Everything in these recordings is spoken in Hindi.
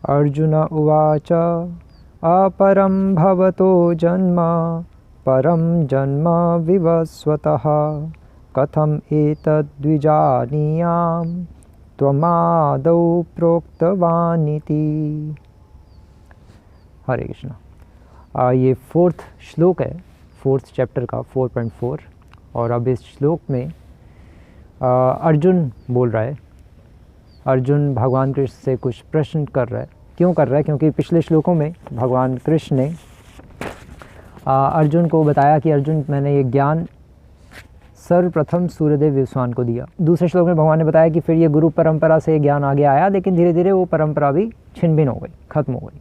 अर्जुन उवाच अपरं भवतो जन्म परं जन्म विवस्वतः कथम एतद्विजानीयां त्वमादौ प्रोक्तवानिति। हरे कृष्णा। ये 4th श्लोक है 4th चैप्टर का 4.4। और अब इस श्लोक में अर्जुन बोल रहा है। अर्जुन भगवान कृष्ण से कुछ प्रश्न कर रहा है। क्यों कर रहा है? क्योंकि पिछले श्लोकों में भगवान कृष्ण ने अर्जुन को बताया कि अर्जुन, मैंने ये ज्ञान सर्वप्रथम सूर्यदेव विश्वान को दिया। दूसरे श्लोक में भगवान ने बताया कि फिर ये गुरु परंपरा से ज्ञान आगे आया, लेकिन धीरे धीरे वो परंपरा भी छिन भिन हो गई, खत्म हो गई।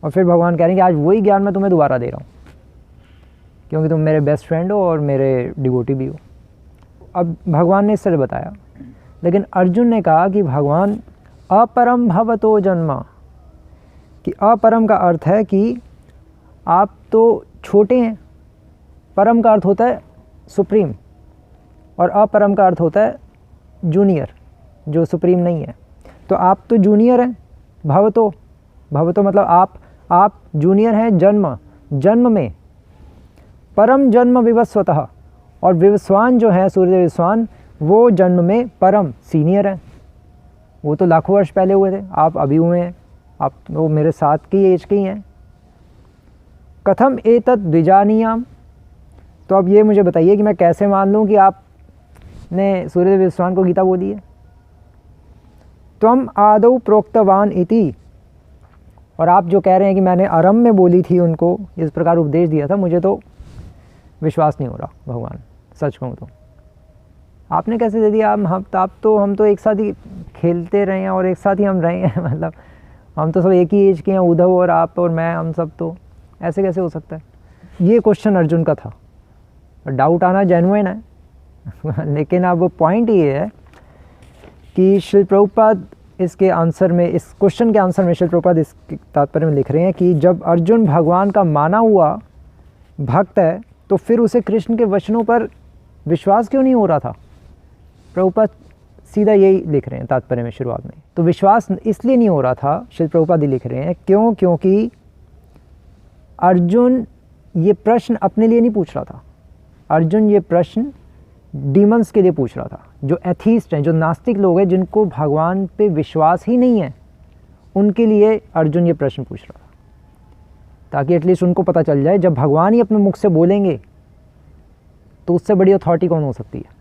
और फिर भगवान कह रहे हैं कि आज वही ज्ञान मैं तुम्हें दोबारा दे रहा हूँ, क्योंकि तुम मेरे बेस्ट फ्रेंड हो और मेरे डिवोटी भी हो। अब भगवान ने इस तरह बताया, लेकिन अर्जुन ने कहा कि भगवान अपरम भवतो जन्म, कि अपरम का अर्थ है कि आप तो छोटे हैं, परम का अर्थ होता है सुप्रीम, और अपरम का अर्थ होता है जूनियर, जो सुप्रीम नहीं है। तो आप तो जूनियर हैं, भवतो मतलब आप जूनियर हैं जन्म में, परम जन्म विवस्वतः, और विवस्वान जो है सूर्यदेव विवस्वान, वो जन्म में परम सीनियर हैं। वो तो लाखों वर्ष पहले हुए थे, आप अभी हुए हैं, आप वो मेरे साथ की एज के ही हैं। कथम एतत् द्विजानीयाम, तो अब ये मुझे बताइए कि मैं कैसे मान लूँ कि आपने सूर्यदेव विवस्वान को गीता बोली है। त्वम आदौ प्रोक्तवान इति, और आप जो कह रहे हैं कि मैंने आरंभ में बोली थी, उनको इस प्रकार उपदेश दिया था, मुझे तो विश्वास नहीं हो रहा भगवान, सच कहूँ तो। आपने कैसे दे दिया? हम तो एक साथ ही खेलते रहे हैं और एक साथ ही हम रहे हैं मतलब हम तो सब एक ही एज के हैं, उद्धव और आप और मैं, हम सब तो ऐसे कैसे हो सकता है? ये क्वेश्चन अर्जुन का था। डाउट आना जेन्युइन है लेकिन अब पॉइंट ये है कि श्री प्रभुपाद इसके आंसर में, इस क्वेश्चन के आंसर में श्री प्रभुपाद इस तात्पर्य में लिख रहे हैं कि जब अर्जुन भगवान का माना हुआ भक्त है, तो फिर उसे कृष्ण के वचनों पर विश्वास क्यों नहीं हो रहा था? प्रभुपाद सीधा यही लिख रहे हैं तात्पर्य में शुरुआत में। तो विश्वास इसलिए नहीं हो रहा था, श्री प्रभुपाद ही लिख रहे हैं, क्योंकि अर्जुन ये प्रश्न अपने लिए नहीं पूछ रहा था। अर्जुन ये प्रश्न डीमंस के लिए पूछ रहा था, जो एथीस्ट हैं, जो नास्तिक लोग हैं, जिनको भगवान पे विश्वास ही नहीं है, उनके लिए अर्जुन ये प्रश्न पूछ रहा था, ताकि एटलीस्ट उनको पता चल जाए जब भगवान ही अपने मुख से बोलेंगे तो उससे बड़ी अथॉरिटी कौन हो सकती है।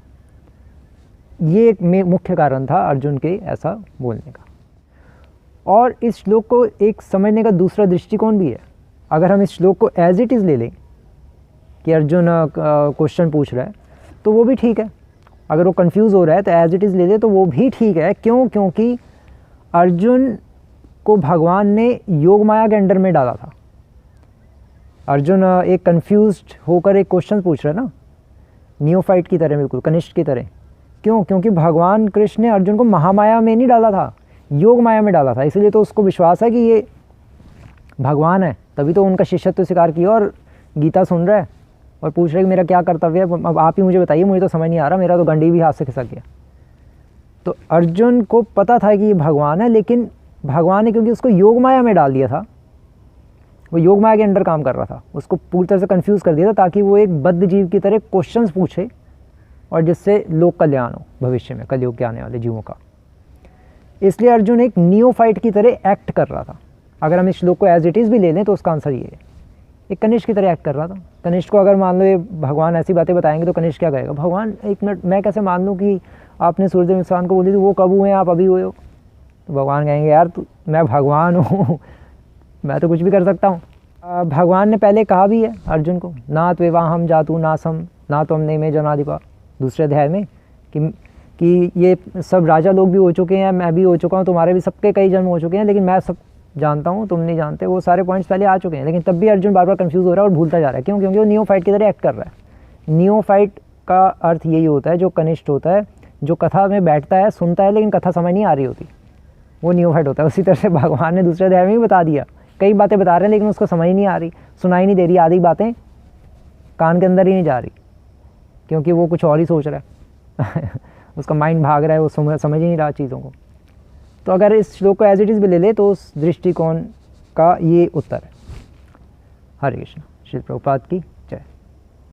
ये एक मुख्य कारण था अर्जुन के ऐसा बोलने का। और इस श्लोक को एक समझने का दूसरा दृष्टिकोण भी है। अगर हम इस श्लोक को एज इट इज़ ले लें कि अर्जुन क्वेश्चन पूछ रहा है, तो वो भी ठीक है। अगर वो कंफ्यूज हो रहा है तो एज इट इज़ ले ले तो वो भी ठीक है। क्योंकि अर्जुन को भगवान ने योग माया के अंडर में डाला था। अर्जुन एक कंफ्यूज्ड होकर एक क्वेश्चन पूछ रहा है ना, नियोफाइट की तरह, बिल्कुल कनिष्ठ की तरह। क्योंकि भगवान कृष्ण ने अर्जुन को महामाया में नहीं डाला था, योग माया में डाला था। इसलिए तो उसको विश्वास है कि ये भगवान है, तभी तो उनका शिष्यत्व स्वीकार किया और गीता सुन रहा है और पूछ रहा है कि मेरा क्या कर्तव्य है, अब आप ही मुझे बताइए, मुझे तो समझ नहीं आ रहा, मेरा तो गंडी भी हाथ से खिसक गया। तो अर्जुन को पता था कि ये भगवान है, लेकिन भगवान ने क्योंकि उसको योग माया में डाल दिया था, वो योग माया के अंडर काम कर रहा था, उसको पूरी तरह से कंफ्यूज कर दिया था, ताकि वो एक बद्ध जीव की तरह क्वेश्चंस पूछे और जिससे लोक कल्याण हो भविष्य में, कलयुग के आने वाले जीवों का। इसलिए अर्जुन एक नियोफाइट की तरह एक्ट कर रहा था। अगर हम इस श्लोक को एज इट इज़ भी ले लें तो उसका आंसर ये है, एक कनिष्ठ की तरह एक्ट कर रहा था। कनिष्ठ को अगर मान लो ये भगवान ऐसी बातें बताएंगे तो कनिष्ठ क्या कहेगा? भगवान एक मिनट, मैं कैसे मान लूँ कि आपने सूर्यदेव विश्वान को बोली थी, वो कब हुए हैं, आप अभी हुए हो? तो भगवान कहेंगे यार मैं भगवान हूँ मैं तो कुछ भी कर सकता हूँ। भगवान ने पहले कहा भी है अर्जुन को, ना त्वेवाहम जातु नासम ना तुम ने में जनाधिपा, दूसरे अध्याय में, कि ये सब राजा लोग भी हो चुके हैं, मैं भी हो चुका हूँ, तुम्हारे भी सबके कई जन्म हो चुके हैं, लेकिन मैं सब जानता हूँ, तुम नहीं जानते। वो सारे पॉइंट्स पहले आ चुके हैं, लेकिन तब भी अर्जुन बार बार कंफ्यूज हो रहा है और भूलता जा रहा है। क्योंकि वो नियोफाइट की तरह एक्ट कर रहा है। नियोफाइट का अर्थ यही होता है, जो कनिष्ठ होता है, जो कथा में बैठता है, सुनता है, लेकिन कथा समझ नहीं आ रही होती, वो नियोफाइट होता है। उसी तरह से भगवान ने दूसरे अध्याय में भी बता दिया, कई बातें बता रहे हैं लेकिन उसको समझ नहीं आ रही, सुनाई नहीं दे रही, आधी बातें कान के अंदर ही नहीं जा रही, क्योंकि वो कुछ और ही सोच रहा है उसका माइंड भाग रहा है, वो समझ ही नहीं रहा चीज़ों को। तो अगर इस श्लोक को एज इट इज़ भी ले ले तो उस दृष्टिकोण का ये उत्तर है। हरे कृष्ण। श्री प्रभुपाद की